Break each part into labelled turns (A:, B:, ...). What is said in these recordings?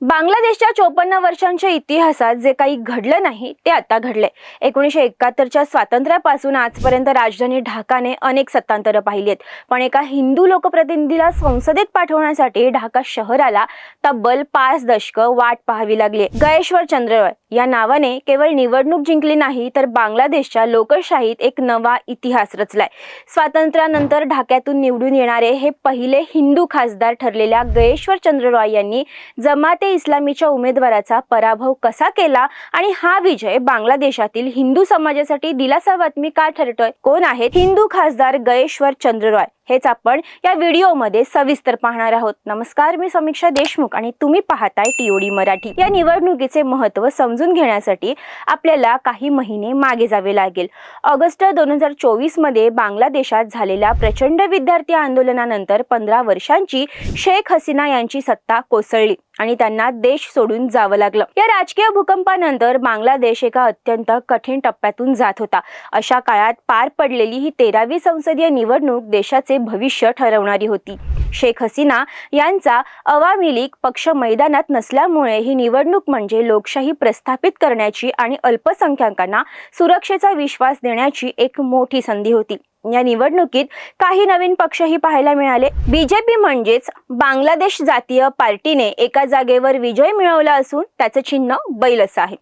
A: बांगलादेशच्या 54 वर्षांच्या इतिहासात जे काही घडलं नाही ते आता घडले। 1971च्या स्वातंत्र्यापासून आजपर्यंत राजधानी ढाकाने अनेक सत्तांतरं पाहिली आहेत, पण एका हिंदू लोकप्रतिनिधीला संसदेत पाठवण्यासाठी ढाका शहराला तब्बल 5 दशकं वाट पाहावी लागली। गयेश्वर चंद्र रॉय या नावाने केवळ निवडणूक जिंकली नाही तर बांगलादेशच्या लोकशाहीत एक नवा इतिहास रचलाय। स्वातंत्र्यानंतर ढाक्यातून निवडून येणारे हे पहिले हिंदू खासदार ठरलेल्या गयेश्वर चंद्र रॉय यांनी जमाते इस्लामीच्या उमेदवाराचा पराभव कसा केला आणि हा विजय बांगलादेशातील हिंदू समाजासाठी दिलासा बातमी का ठरतोय? कोण आहेत हिंदू खासदार गयेश्वर चंद्र रॉय हेच आपण या व्हिडिओमध्ये सविस्तर पाहणार आहोत। नमस्कार, मी समीक्षा देशमुख आणि तुम्ही पाहताय टीओडी मराठी। या निवडणुकीचे महत्त्व समजून घेण्यासाठी आपल्याला काही महिने मागे जावे लागेल। ऑगस्ट 2024 मध्ये बांगलादेशात झालेल्या प्रचंड विद्यार्थी आंदोलनानंतर 15 वर्षांची शेख हसीना यांची सत्ता कोसळली आणि त्यांना देश सोडून जावं लागलं। या राजकीय भूकंपानंतर बांगलादेश एका अत्यंत कठीण टप्प्यातून जात होता। अशा काळात पार पडलेली ही 13वी संसदीय निवडणूक देशाचे भविष्य ठरवणारी होती। शेख हसीना यांचा अवामी लीग पक्ष मैदानात नसल्यामुळे ही निवडणूक म्हणजे लोकशाही प्रस्थापित करण्याची आणि अल्पसंख्याकांना सुरक्षेचा विश्वास देण्याची एक मोठी संधी होती। या निवडणुकीत काही नवीन पक्षही पाहायला मिळाले। बीजेपी म्हणजेच बांगलादेश जातीय पार्टीने एका जागेवर विजय मिळवला असून त्याचे चिन्ह बैल असं आहे।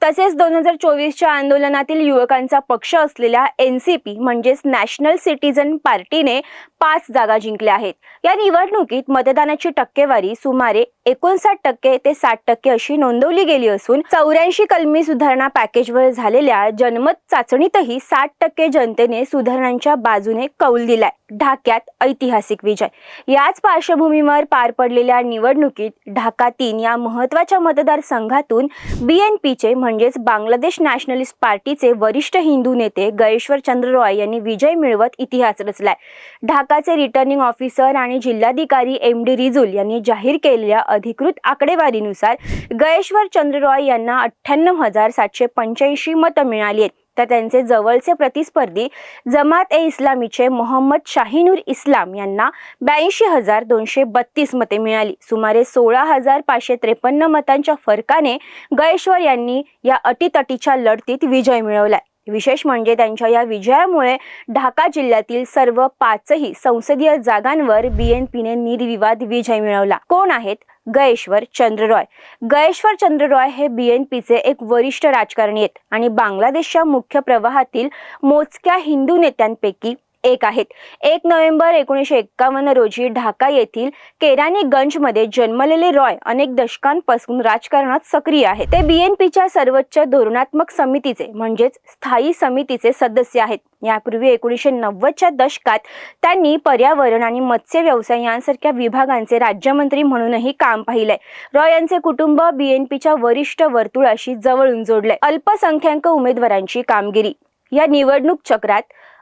A: तसेच 2024च्या आंदोलनातील युवकांचा पक्ष असलेल्या एनसीपी म्हणजेच नॅशनल सिटीजन पार्टीने 5 जागा जिंकल्या आहेत। या निवडणुकीत मतदानाची टक्केवारी सुमारे 59% ते 60% अशी नोंदवली गेली असून 84 कलमी सुधारणा पॅकेजवर झालेल्या जनमत चाचणीतही 60% जनतेने सुधारणांच्या बाजूने कौल दिलाय। ढाक्यात ऐतिहासिक विजय। याच पार्श्वभूमीवर पार पडलेल्या निवडणुकीत ढाका 3 या महत्त्वाच्या मतदारसंघातून बीएनपीचे म्हणजेच बांगलादेश नॅशनलिस्ट पार्टीचे वरिष्ठ हिंदू नेते गयेश्वर चंद्र रॉय यांनी विजय मिळवत इतिहास रचलाय। ढाकाचे रिटर्निंग ऑफिसर आणि जिल्हाधिकारी एमडी रिजुल यांनी जाहीर केलेल्या अधिकृत आकडेवारीनुसार गयेश्वर चंद्र रॉय यांना 98,785 मतं मिळाली आहेत। तर त्यांचे जवळचे प्रतिस्पर्धी जमात ए इस्लामीचे मोहम्मद शाहीनूर इस्लाम यांना 82,232 मते मिळाली। सुमारे 16,553 मतांच्या फरकाने गयेश्वर यांनी या अटीतटीच्या लढतीत विजय मिळवलाय। विशेष म्हणजे त्यांच्या या विजयामुळे ढाका जिल्ह्यातील सर्व 5ही संसदीय जागांवर बीएनपीने निर्विवाद विजय मिळवला। कोण आहेत गयेश्वर चंद्र रॉय? गयेश्वर चंद्र रॉय हे बीएनपीचे एक वरिष्ठ राजकारणी आहेत आणि बांगलादेशच्या मुख्य प्रवाहातील मोजक्या हिंदू नेत्यांपैकी एक आहेत। 1 नोव्हेंबर 1951 रोजी ढाका येथील केरानीगंजमध्ये जन्मलेले रॉय अनेक दशकांपासून राजकारणात सक्रिय आहेत। ते बीएनपीच्या सर्वोच्च धोरणात्मक समितीचे म्हणजेच स्थायी समितीचे सदस्य आहेत। यापूर्वी 1990च्या दशकात त्यांनी पर्यावरण आणि मत्स्य व्यवसाय यांसारख्या विभागांचे राज्यमंत्री म्हणूनही काम पाहिलंय। रॉय यांचे कुटुंब बीएनपीच्या वरिष्ठ वर्तुळाशी जवळून जोडले। अल्पसंख्याक उमेदवारांची कामगिरी। या निवडणूक चक्रात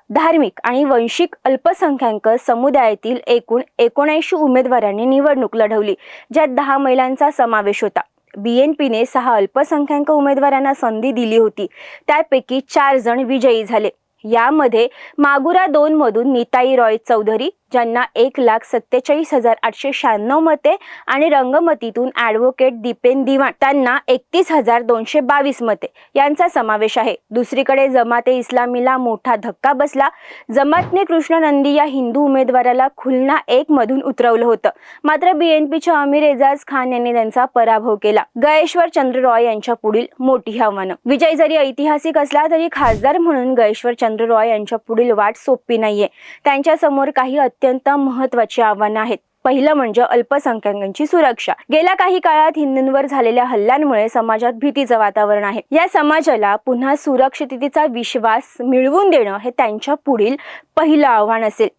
A: धार्मिक आणि वंशिक अल्पसंख्याक समुदायातील एकूण 79 उमेदवारांनी निवडणूक लढवली, ज्यात 10 महिलांचा समावेश होता। बीएनपीने 6 अल्पसंख्याक उमेदवारांना संधी दिली होती, त्यापैकी 4 जण विजयी झाले। यामध्ये मागुरा 2 मधून नीताई रॉय चौधरी ज्यांना 1,47,896 मते आणि रंगमतीतून ॲडव्होकेट दीपेन दिवाण त्यांना 31,222 मते यांचा समावेश आहे। दुसरीकडे जमाते इस्लामीला मोठा धक्का बसला। जमातने कृष्ण नंदी या हिंदू उमेदवाराला खुलना 1 मधून उतरवलं होतं, मात्र बीएनपीच्या अमीर एजाज खान यांनी त्यांचा पराभव केला। गयेश्वर चंद्र रॉय यांच्या पुढील मोठी आव्हानं। विजय जरी ऐतिहासिक असला तरी खासदार म्हणून गयेश्वर चंद्र रॉय यांच्या पुढील वाट सोपी नाहीये। त्यांच्या समोर काही अत्यंत महत्त्वाची आव्हानं आहेत। पहिलं म्हणजे अल्पसंख्याकांची सुरक्षा। गेल्या काही काळात हिंदूंवर झालेल्या हल्ल्यांमुळे समाजात भीतीचं वातावरण आहे। या समाजाला पुन्हा सुरक्षिततेचा विश्वास मिळवून देणं हे त्यांच्या पुढील पहिलं आव्हान असेल।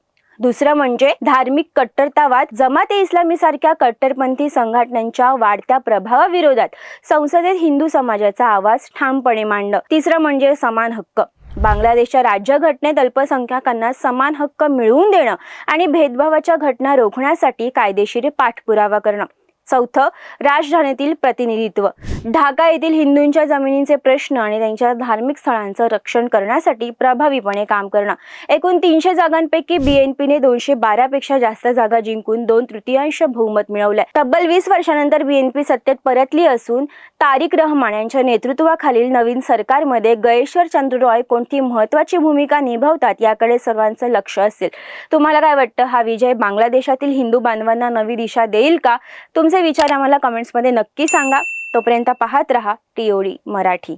A: दुसरं म्हणजे धार्मिक कट्टरतावाद। जमाते इस्लामी सारख्या कट्टरपंथी संघटनांच्या वाढत्या प्रभावाविरोधात संसदेत हिंदू समाजाचा आवाज ठामपणे मांडणं। तिसरं म्हणजे समान हक्क। बांगलादेशच्या राज्यघटनेत अल्पसंख्याकांना समान हक्क मिळवून देणं आणि भेदभावाच्या घटना रोखण्यासाठी कायदेशीर पाठपुरावा करणं। चौथं, राजधानीतील प्रतिनिधित्व. ढाका येथील हिंदूंच्या जमिनींचे प्रश्न आणि त्यांच्या धार्मिक स्थळांचं रक्षण करण्यासाठी प्रभावीपणे काम करणं. एकूण 300 जागांपैकी बीएनपीने 212 पेक्षा जास्त जागा जिंकून 2/3 बहुमत मिळवलंय. तब्बल 20 वर्षांनंतर बीएनपी सत्तेत परतली असून तारिक रहमान यांच्या नेतृत्वाखालील नवीन सरकारमध्ये गयेश्वर चंद्र रॉय कोणती महत्त्वाची भूमिका निभावतात याकडे सर्वांचं लक्ष असेल. तुम्हाला काय वाटतं? हा विजय बांगलादेशातील हिंदू बांधवांना नवी दिशा देईल का? तुमचे विचार आम्हाला कमेंट्समध्ये नक्की सांगा. तोपर्यंत पाहत रहा TOD मराठी.